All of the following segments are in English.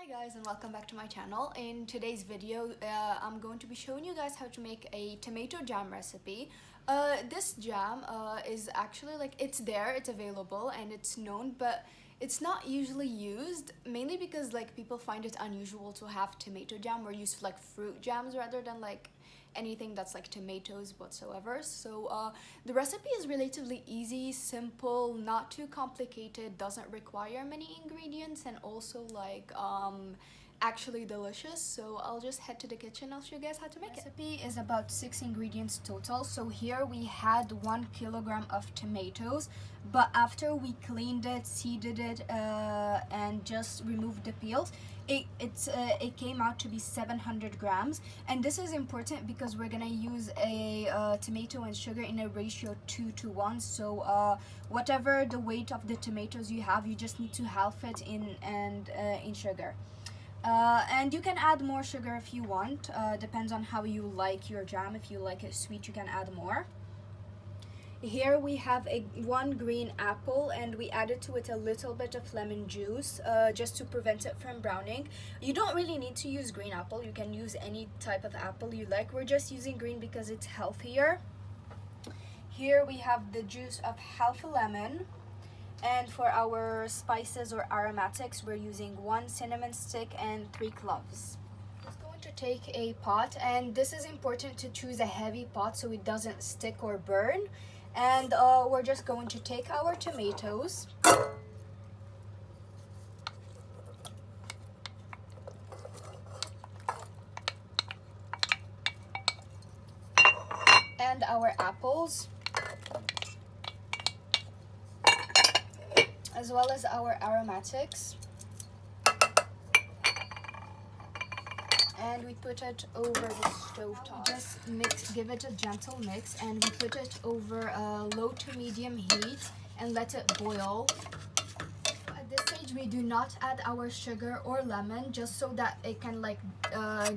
Hi guys, and welcome back to my channel. In today's video I'm going to be showing you guys how to make a tomato jam recipe. This jam is actually it's it's available and it's known, but it's not usually used, mainly because people find it unusual to have tomato jam. We're used to fruit jams rather than anything that's tomatoes whatsoever. So the recipe is relatively easy, simple, not too complicated, doesn't require many ingredients, and also actually delicious. So I'll just head to the kitchen. I'll show you guys how to make it. The recipe is about 6 ingredients total. So here we had 1 kilogram of tomatoes, but after we cleaned it, seeded it, and just removed the peels, it came out to be 700 grams. And this is important because we're gonna use a tomato and sugar in a ratio 2:1. So whatever the weight of the tomatoes you have, you just need to half it in sugar. And you can add more sugar if you want, depends on how you like your jam. If you like it sweet, you can add more. Here we have one green apple, and we added to it a little bit of lemon juice just to prevent it from browning. You don't really need to use green apple, you can use any type of apple you like. We're just using green because it's healthier. Here we have the juice of half a lemon. And for our spices or aromatics, we're using 1 cinnamon stick and 3 cloves. I'm just going to take a pot, and this is important to choose a heavy pot so it doesn't stick or burn. And we're just going to take our tomatoes. And our apples, as well as our aromatics, and we put it over the stove top. Just give it a gentle mix, and we put it over a low to medium heat and let it boil. At this stage we do not add our sugar or lemon, just so that it can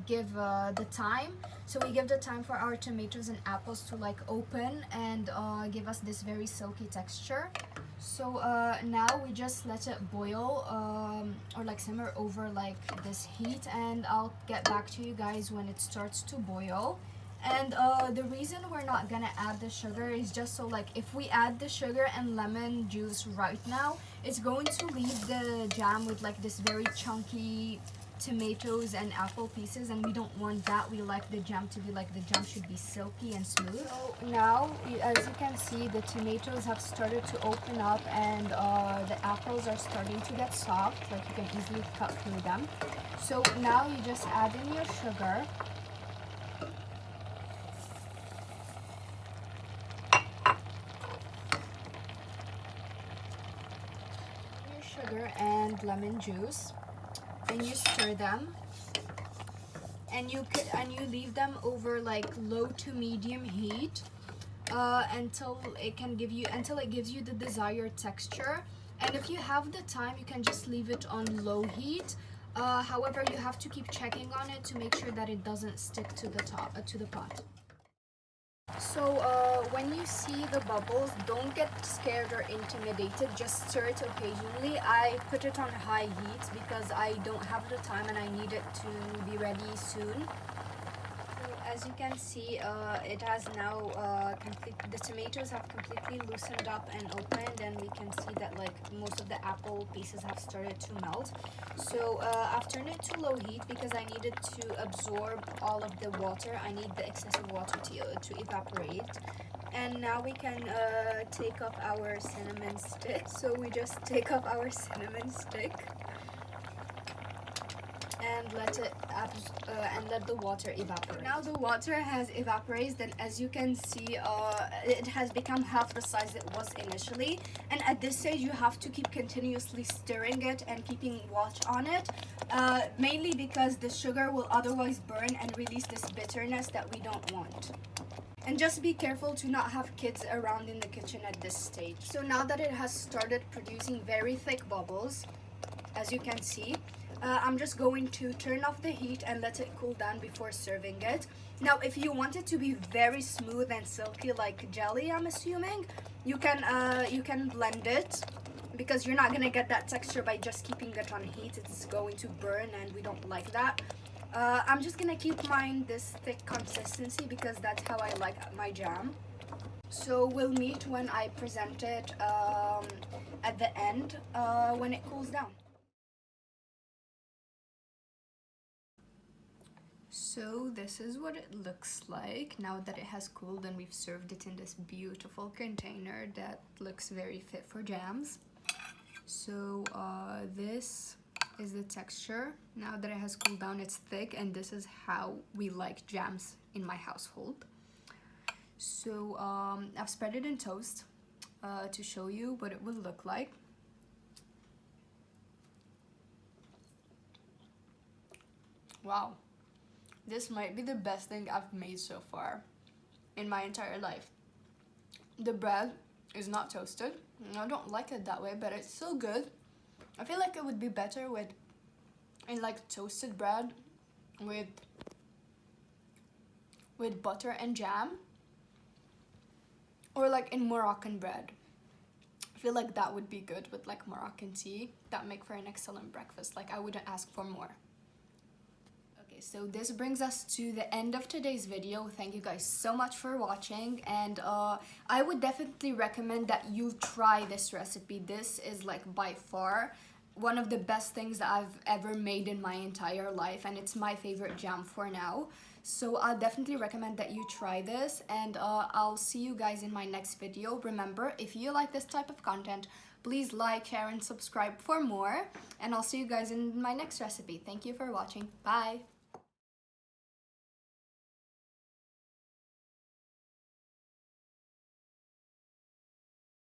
give the time. So we give the time for our tomatoes and apples to open and give us this very silky texture. So now we just let it boil or simmer over this heat, and I'll get back to you guys when it starts to boil. And the reason we're not gonna add the sugar is just so if we add the sugar and lemon juice right now, it's going to leave the jam with this very chunky tomatoes and apple pieces, and we don't want that. We like the jam to be the jam should be silky and smooth. So now, as you can see, the tomatoes have started to open up, and the apples are starting to get soft. You can easily cut through them. So now you just add in your sugar. Your sugar and lemon juice. And you stir them, and you leave them over low to medium heat until it gives you the desired texture. And if you have the time, you can just leave it on low heat. However, you have to keep checking on it to make sure that it doesn't stick to the pot. So when you see the bubbles, don't get scared or intimidated, just stir it occasionally. I put it on high heat because I don't have the time and I need it to be ready soon. So as you can see, it has now the tomatoes have completely loosened up and opened, and we can see that most of the apple pieces have started to melt. So I've turned it to low heat because I needed to absorb all of the water. I need the excessive water to evaporate. And now we can take off our cinnamon stick. So we just take off our cinnamon stick and let the water evaporate. Now the water has evaporated, and as you can see, it has become half the size it was initially. And at this stage, you have to keep continuously stirring it and keeping watch on it, mainly because the sugar will otherwise burn and release this bitterness that we don't want. And just be careful to not have kids around in the kitchen at this stage. So now that it has started producing very thick bubbles, as you can see, I'm just going to turn off the heat and let it cool down before serving it. Now, if you want it to be very smooth and silky like jelly, I'm assuming, you can blend it because you're not gonna get that texture by just keeping it on heat. It's going to burn and we don't like that. I'm just gonna keep mine this thick consistency because that's how I like my jam. So we'll meet when I present it at the end when it cools down. So this is what it looks like now that it has cooled, and we've served it in this beautiful container that looks very fit for jams. So this is the texture. Now that it has cooled down, it's thick, and this is how we like jams in my household. So I've spread it in toast to show you what it would look like. Wow, this might be the best thing I've made so far in my entire life. The bread is not toasted. I don't like it that way, but it's still good. I feel like it would be better in like toasted bread with butter and jam, or like in Moroccan bread. I feel like that would be good with like Moroccan tea. That make for an excellent breakfast. Like, I wouldn't ask for more. Okay, so this brings us to the end of today's video. Thank you guys so much for watching, and I would definitely recommend that you try this recipe. This is like by far one of the best things that I've ever made in my entire life, and it's my favorite jam for now. So I'll definitely recommend that you try this, and I'll see you guys in my next video. Remember, if you like this type of content, please like, share, and subscribe for more, and I'll see you guys in my next recipe. Thank you for watching. Bye!